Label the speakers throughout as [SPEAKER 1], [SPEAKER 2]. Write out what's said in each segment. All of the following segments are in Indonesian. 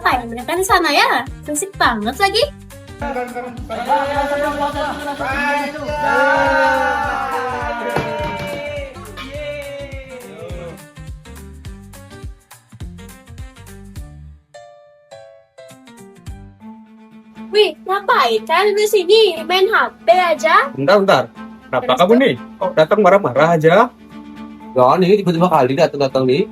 [SPEAKER 1] ngapain mereka di sana ya? Berisik banget lagi. Wih, ngapain kalian di sini? Main HP aja?
[SPEAKER 2] Bentar. Kenapa kamu nih? Kok datang marah-marah aja?
[SPEAKER 3] Ya nih tiba-tiba kali datang nih.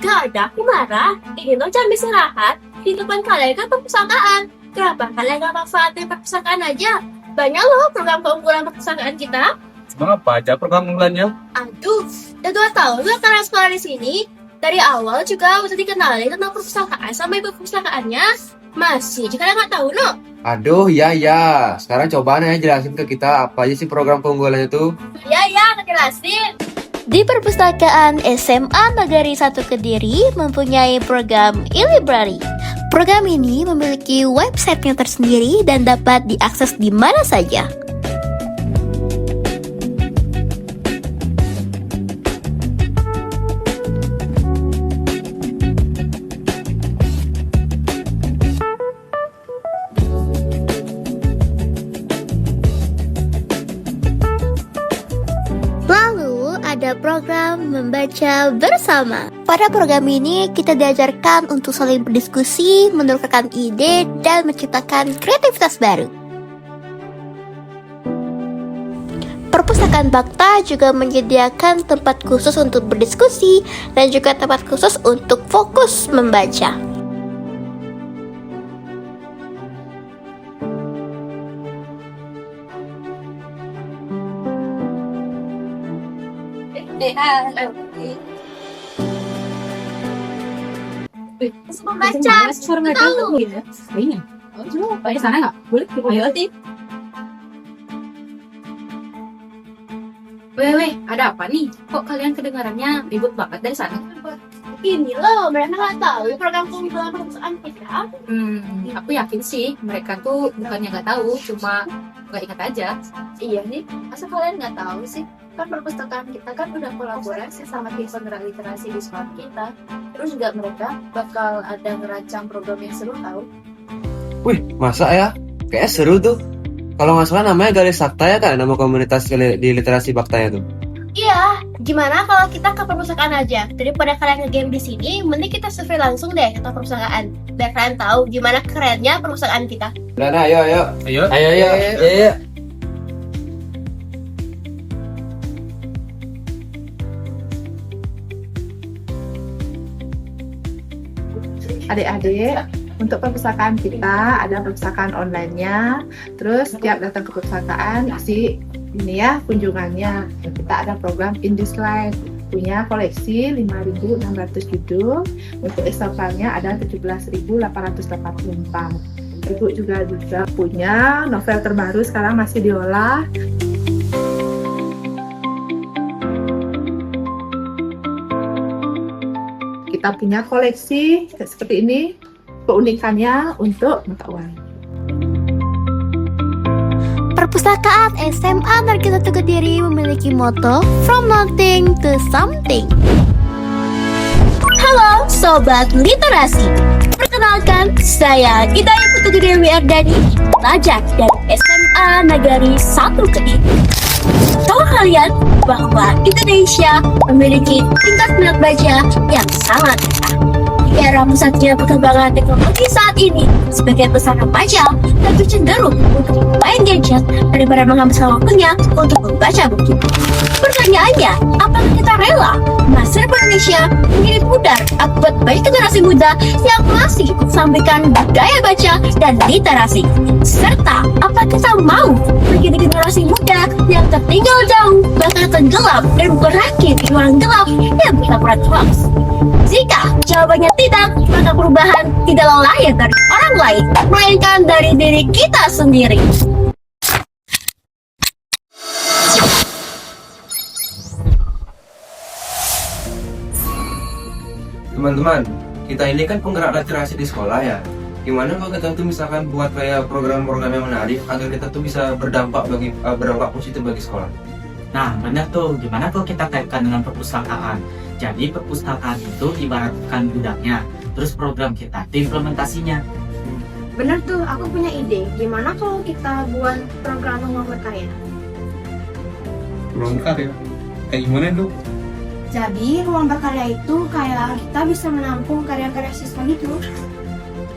[SPEAKER 1] Gak ada, aku marah. Ini tuh jam istirahat. Di depan kalian kan perpustakaan. Kenapa kalian gak manfaatin perpustakaan aja? Banyak loh program keunggulan perpustakaan kita.
[SPEAKER 2] Emang apa aja program unggulannya?
[SPEAKER 1] Aduh, udah 2 tahun lah karena sekolah di sini. Dari awal juga udah dikenalin tentang perpustakaan sama ibu perpustakaannya. Masih juga kalian nggak tahu, no?
[SPEAKER 3] Aduh, ya. Sekarang coba nih jelasin ke kita apa aja sih program keunggulannya tuh.
[SPEAKER 1] Ya, aku jelasin.
[SPEAKER 4] Di Perpustakaan SMA Negeri 1 Kediri mempunyai program e-library. Program ini memiliki websitenya tersendiri dan dapat diakses di mana saja. Lalu ada program membaca bersama. Pada program ini kita diajarkan untuk saling berdiskusi, menukarkan ide, dan menciptakan kreativitas baru. Perpustakaan Bakta juga menyediakan tempat khusus untuk berdiskusi dan juga tempat khusus untuk fokus membaca.
[SPEAKER 1] Membaca, tahu.
[SPEAKER 5] Pakai sana nggak? Boleh? Ayo, Tip. Weh, ada apa nih? Kok kalian kedengarannya ribut banget dari sana?
[SPEAKER 1] Ini loh, mereka nggak tahu program keunggulan perpustakaan kita.
[SPEAKER 5] Aku yakin sih mereka tuh bukannya nggak tahu, cuma nggak ingat aja.
[SPEAKER 6] Iya nih, masa kalian nggak tahu sih? Kan perpustakaan kita kan udah kolaborasi sama tim penggerak literasi di sekolah kita. Terus juga mereka bakal ada ngerancang program yang seru tahu.
[SPEAKER 3] Wih, masa ya? Kayaknya seru tuh. Kalau nggak salah namanya Galis Sakta ya kan, nama komunitas di literasi Baktanya tuh.
[SPEAKER 1] Iya, gimana kalau kita ke perpustakaan aja? Daripada kalian nge-game di sini, mending kita survei langsung deh ke perpustakaan. Biar kalian tahu gimana kerennya perpustakaan kita.
[SPEAKER 3] Udah, ayo.
[SPEAKER 2] Ayo.
[SPEAKER 7] Adik-adik, untuk perpustakaan kita ada perpustakaan online-nya. Terus setiap datang ke perpustakaan isi ini ya kunjungannya. Kita ada program Indusline, punya koleksi 5.600 judul. Untuk ekstrapannya ada 17.884. Ibu juga punya novel terbaru sekarang masih diolah. Kita punya koleksi seperti ini, keunikannya untuk mata uang.
[SPEAKER 4] Perpustakaan SMA Negeri 1 Kediri memiliki moto From Nothing to Something.
[SPEAKER 1] Halo Sobat Literasi, perkenalkan saya Hidayah Putu Dewi Ardani, pelajar dari SMA Negeri 1 Kediri. Tahu kalian bahwa Indonesia memiliki tingkat minat baca yang sangat rendah. Di era pesatnya perkembangan teknologi saat ini, sebagian besar remaja lebih cenderung untuk main gadget daripada menghabiskan waktunya untuk membaca buku. Pertanyaannya, apakah kita rela masa depan Indonesia menjadi pudar akibat banyak generasi muda yang masih mengesampingkan budaya baca dan literasi? Serta, apakah kita mau menjadi generasi muda yang tertinggal jauh, bahkan tenggelam dan berakhir di ruang gelap yang bertaburan hoax? Jika jawabannya tidak, maka perubahan tidaklah lahir dari orang lain, melainkan dari diri kita sendiri.
[SPEAKER 3] Teman-teman, kita ini kan penggerak literasi di sekolah ya. Gimana kalau kita tuh misalkan buat kayak program-program yang menarik agar kita tuh bisa berdampak positif bagi sekolah.
[SPEAKER 8] Nah, benar tuh. Gimana kalau kita kaitkan dengan perpustakaan? Jadi perpustakaan itu ibaratkan gudangnya. terus program kita itu implementasinya.
[SPEAKER 6] Bener tuh, aku punya ide. Gimana kalau kita buat program rumah berkarya?
[SPEAKER 2] Belum ya. Kayak gimana tuh?
[SPEAKER 6] Jadi ruang berkarya itu kayak kita bisa menampung karya-karya siswa gitu.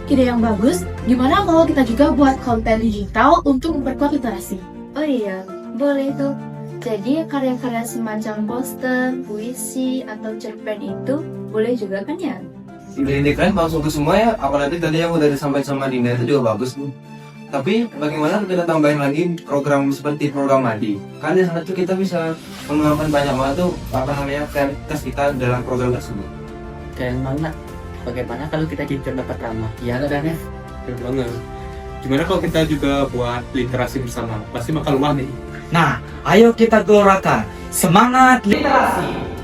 [SPEAKER 1] Ide yang bagus. Gimana kalau kita juga buat konten digital untuk memperkuat literasi?
[SPEAKER 6] Oh iya, boleh tuh. Jadi karya-karya semacam poster, puisi, atau cerpen itu boleh juga kan ya?
[SPEAKER 3] Ini kan langsung ke semua ya, apalagi tadi yang udah disampaikan sama Dinda itu juga bagus tuh. Tapi bagaimana kita tambahin lagi program seperti program Madi? Kan di sana tuh kita bisa mengembangkan banyak banget tuh kreativitas kita dalam program tersebut.
[SPEAKER 8] Kayak mana? Bagaimana kalau kita jadi dapat ramah? Iya kan ya?
[SPEAKER 2] Bener banget. Gimana kalau kita juga buat literasi bersama? Pasti bakal luah nih.
[SPEAKER 8] Nah, ayo kita gelorakan semangat literasi.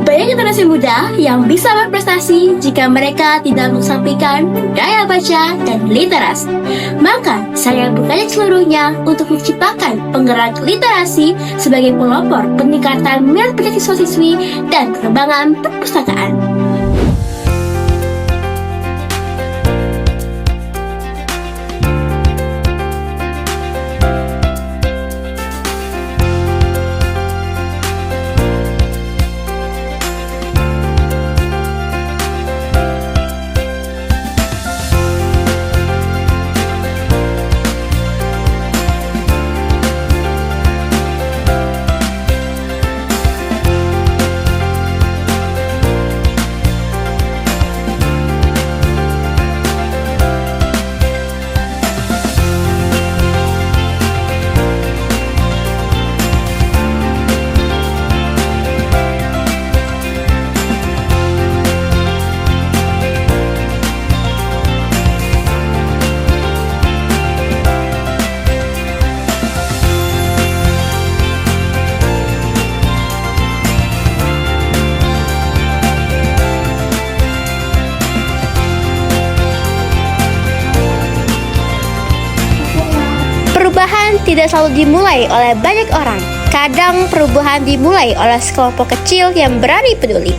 [SPEAKER 1] Banyak generasi muda yang bisa berprestasi jika mereka tidak mengesampingkan budaya baca dan literasi. Maka saya mengajak seluruhnya untuk menciptakan penggerak literasi sebagai pelopor peningkatan minat baca siswa-siswi dan pengembangan perpustakaan.
[SPEAKER 4] Perubahan tidak selalu dimulai oleh banyak orang. Kadang perubahan dimulai oleh sekelompok kecil yang berani peduli.